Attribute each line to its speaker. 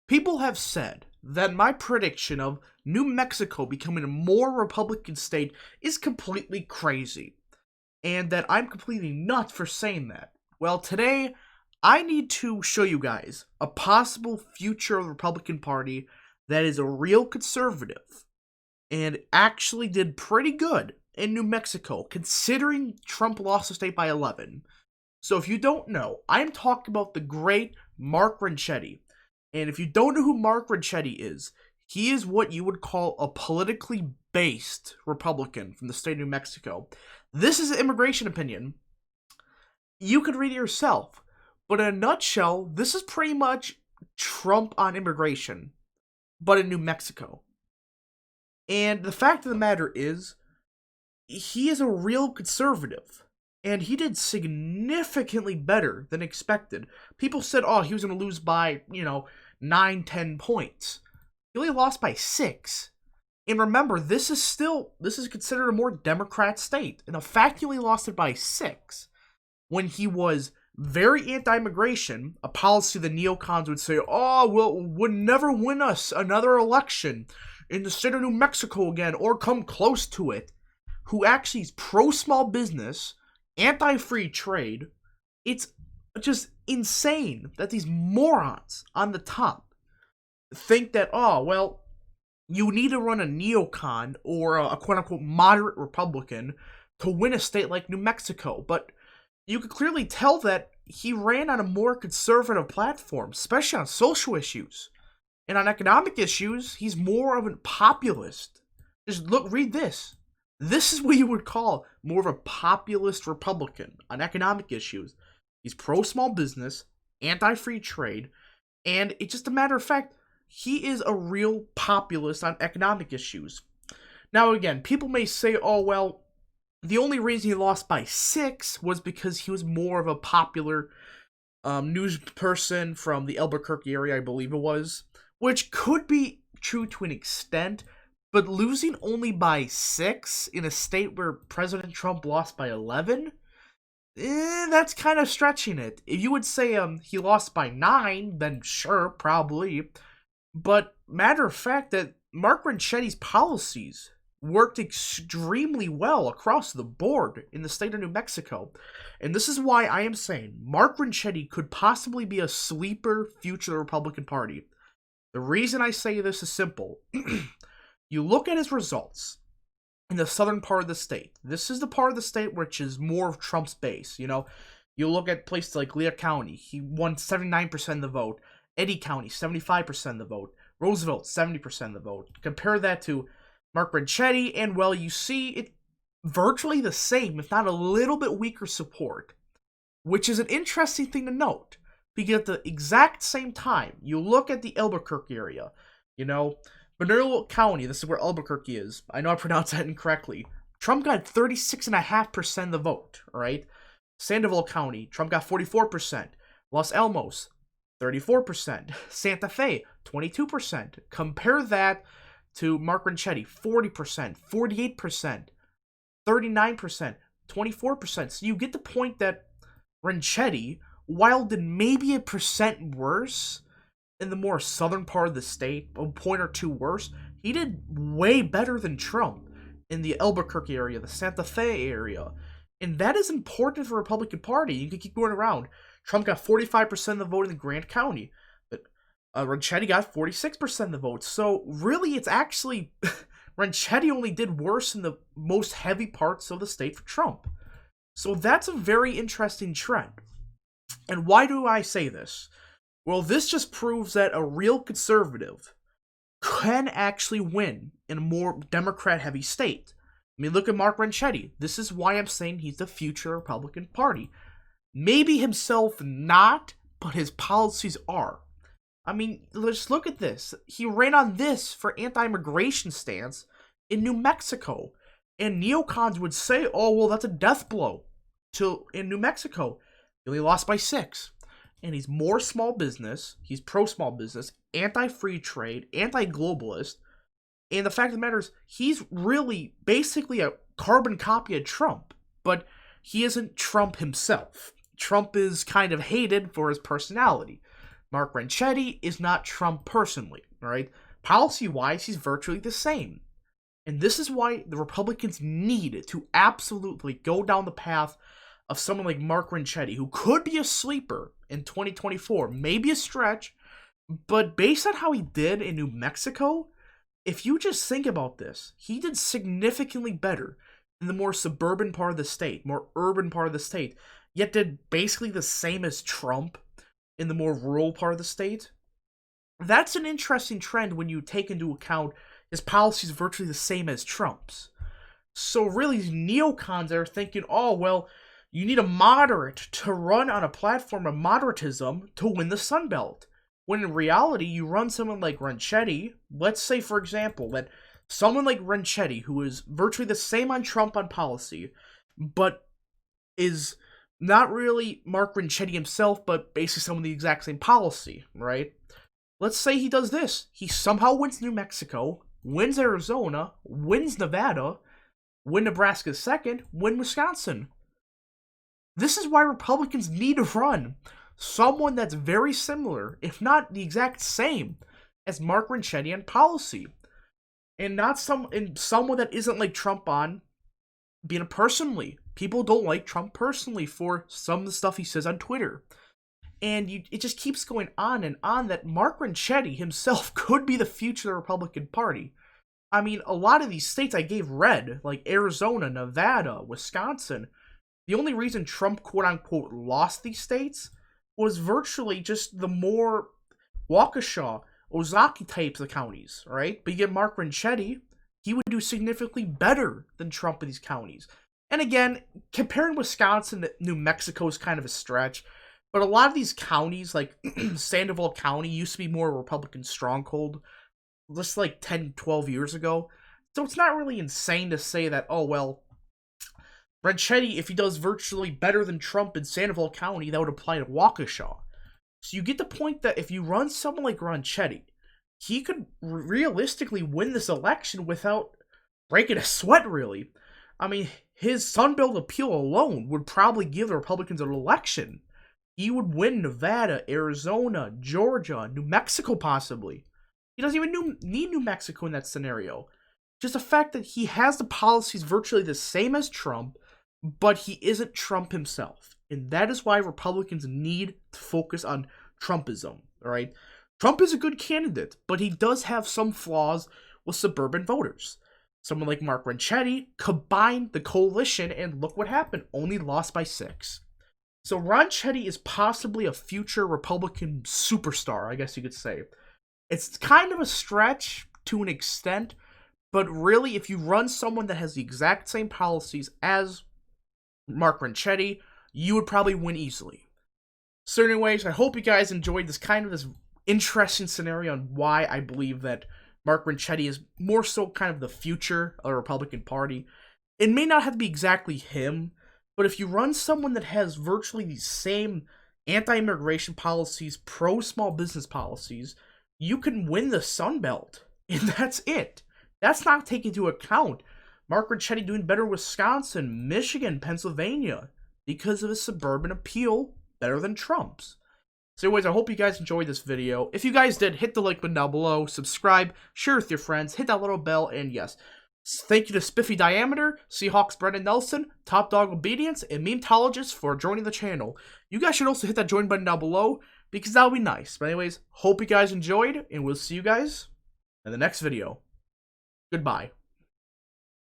Speaker 1: People have said that my prediction of New Mexico becoming a more Republican state is completely crazy, and that I'm completely nuts for saying that. Well, today, I need to show you guys a possible future of the Republican Party that is a real conservative and actually did pretty good in New Mexico, considering Trump lost the state by 11. So if you don't know, I'm talking about the great Mark Ronchetti. And if you don't know who Mark Ronchetti is, he is what you would call a politically based Republican from the state of New Mexico. This is an immigration opinion. You could read it yourself. But in a nutshell, this is pretty much Trump on immigration, but in New Mexico. And the fact of the matter is, he is a real conservative. And he did significantly better than expected. People said, oh, he was going to lose by, 9, 10 points. He only lost by 6. And remember, this is considered a more Democrat state. And the fact he only lost it by 6, when he was very anti-immigration, a policy the neocons would say, oh, well, would never win us another election in the state of New Mexico again, or come close to it, who actually is pro-small business, anti-free trade. It's just insane that these morons on the top think that, oh, well, you need to run a neocon or a quote-unquote moderate Republican to win a state like New Mexico. But you could clearly tell that he ran on a more conservative platform, especially on social issues. And on economic issues, he's more of a populist. Just read this. This is what you would call more of a populist Republican on economic issues. He's pro-small business, anti-free trade, and it's just a matter of fact, he is a real populist on economic issues. Now again, people may say, oh well, the only reason he lost by 6 was because he was more of a popular news person from the Albuquerque area, I believe it was, which could be true to an extent, but losing only by 6 in a state where President Trump lost by 11, that's kind of stretching it. If you would say he lost by 9, then sure, probably. But matter of fact that Mark Ronchetti's policies worked extremely well across the board in the state of New Mexico. And this is why I am saying Mark Ronchetti could possibly be a sleeper future of the Republican Party. The reason I say this is simple. You look at his results in the southern part of the state. This is the part of the state which is more of Trump's base. You look at places like Lea County. He won 79% of the vote. Eddy County, 75% of the vote. Roosevelt, 70% of the vote. Compare that to Mark Ronchetti, and well, you see it virtually the same, if not a little bit weaker support. Which is an interesting thing to note. Because at the exact same time, you look at the Albuquerque area. Bernalillo County, this is where Albuquerque is. I know I pronounced that incorrectly. Trump got 36.5% of the vote, alright? Sandoval County, Trump got 44%. Los Alamos, 34%. Santa Fe, 22%. Compare that to Mark Ronchetti, 40%, 48%, 39%, 24%. So you get the point that Ronchetti, while did maybe a percent worse in the more southern part of the state, a point or two worse, he did way better than Trump in the Albuquerque area, the Santa Fe area. And that is important for the Republican Party. You can keep going around. Trump got 45% of the vote in Grant County, but Ronchetti got 46% of the vote. So really, it's actually Ronchetti only did worse in the most heavy parts of the state for Trump. So that's a very interesting trend. And why do I say this? Well, this just proves that a real conservative can actually win in a more Democrat-heavy state. I mean, look at Mark Ronchetti. This is why I'm saying he's the future Republican Party. Maybe himself not, but his policies are. I mean, let's look at this. He ran on this for anti-immigration stance in New Mexico. And neocons would say, oh, well, that's a death blow in New Mexico. He only lost by 6. And he's more small business. He's pro-small business, anti-free trade, anti-globalist. And the fact of the matter is, he's really basically a carbon copy of Trump. But he isn't Trump himself. Trump is kind of hated for his personality. Mark Ronchetti is not Trump personally, all right? Policy-wise, he's virtually the same. And this is why the Republicans need to absolutely go down the path of someone like Mark Ronchetti, who could be a sleeper in 2024, maybe a stretch, but based on how he did in New Mexico, if you just think about this, he did significantly better in the more suburban part of the state, more urban part of the state, yet did basically the same as Trump in the more rural part of the state. That's an interesting trend when you take into account his policies virtually the same as Trump's. So really, these neocons are thinking, oh, well, you need a moderate to run on a platform of moderatism to win the Sun Belt. When in reality, you run someone like Ronchetti, let's say, for example, that someone like Ronchetti, who is virtually the same on Trump on policy, but is not really Mark Ronchetti himself, but basically someone with the exact same policy, right? Let's say he does this. He somehow wins New Mexico, wins Arizona, wins Nevada, win Nebraska second, win Wisconsin. This is why Republicans need to run someone that's very similar, if not the exact same, as Mark Ronchetti on policy. And not someone that isn't like Trump on being a personally. People don't like Trump personally for some of the stuff he says on Twitter. And it just keeps going on and on that Mark Ronchetti himself could be the future of the Republican Party. I mean, a lot of these states I gave red, like Arizona, Nevada, Wisconsin, the only reason Trump quote-unquote lost these states was virtually just the more Waukesha, Ozaukee types of counties, right? But you get Mark Ronchetti, he would do significantly better than Trump in these counties. And again, comparing Wisconsin to New Mexico is kind of a stretch, but a lot of these counties, like Sandoval County, used to be more a Republican stronghold, just like 10, 12 years ago. So it's not really insane to say that, oh, well, Ronchetti, if he does virtually better than Trump in Sandoval County, that would apply to Waukesha. So you get the point that if you run someone like Ronchetti, he could realistically win this election without breaking a sweat, really. I mean, his Sunbelt appeal alone would probably give the Republicans an election. He would win Nevada, Arizona, Georgia, New Mexico possibly. He doesn't even need New Mexico in that scenario. Just the fact that he has the policies virtually the same as Trump, but he isn't Trump himself. And that is why Republicans need to focus on Trumpism, alright? Trump is a good candidate, but he does have some flaws with suburban voters. Someone like Mark Ronchetti combined the coalition, and look what happened. Only lost by 6. So Ronchetti is possibly a future Republican superstar, I guess you could say. It's kind of a stretch to an extent, but really, if you run someone that has the exact same policies as Mark Ronchetti, you would probably win easily. So anyways, I hope you guys enjoyed this interesting scenario on why I believe that Mark Ronchetti is more so kind of the future of the Republican Party. It may not have to be exactly him, but if you run someone that has virtually the same anti-immigration policies, pro-small business policies, you can win the Sun Belt. And that's it. That's not taking into account Mark Ronchetti doing better in Wisconsin, Michigan, Pennsylvania, because of his suburban appeal better than Trump's. So anyways, I hope you guys enjoyed this video. If you guys did, hit the like button down below, subscribe, share with your friends, hit that little bell, and yes, thank you to Spiffy Diameter, Seahawks Brendan Nelson, Top Dog Obedience, and Memetologist for joining the channel. You guys should also hit that join button down below, because that would be nice. But anyways, hope you guys enjoyed, and we'll see you guys in the next video. Goodbye.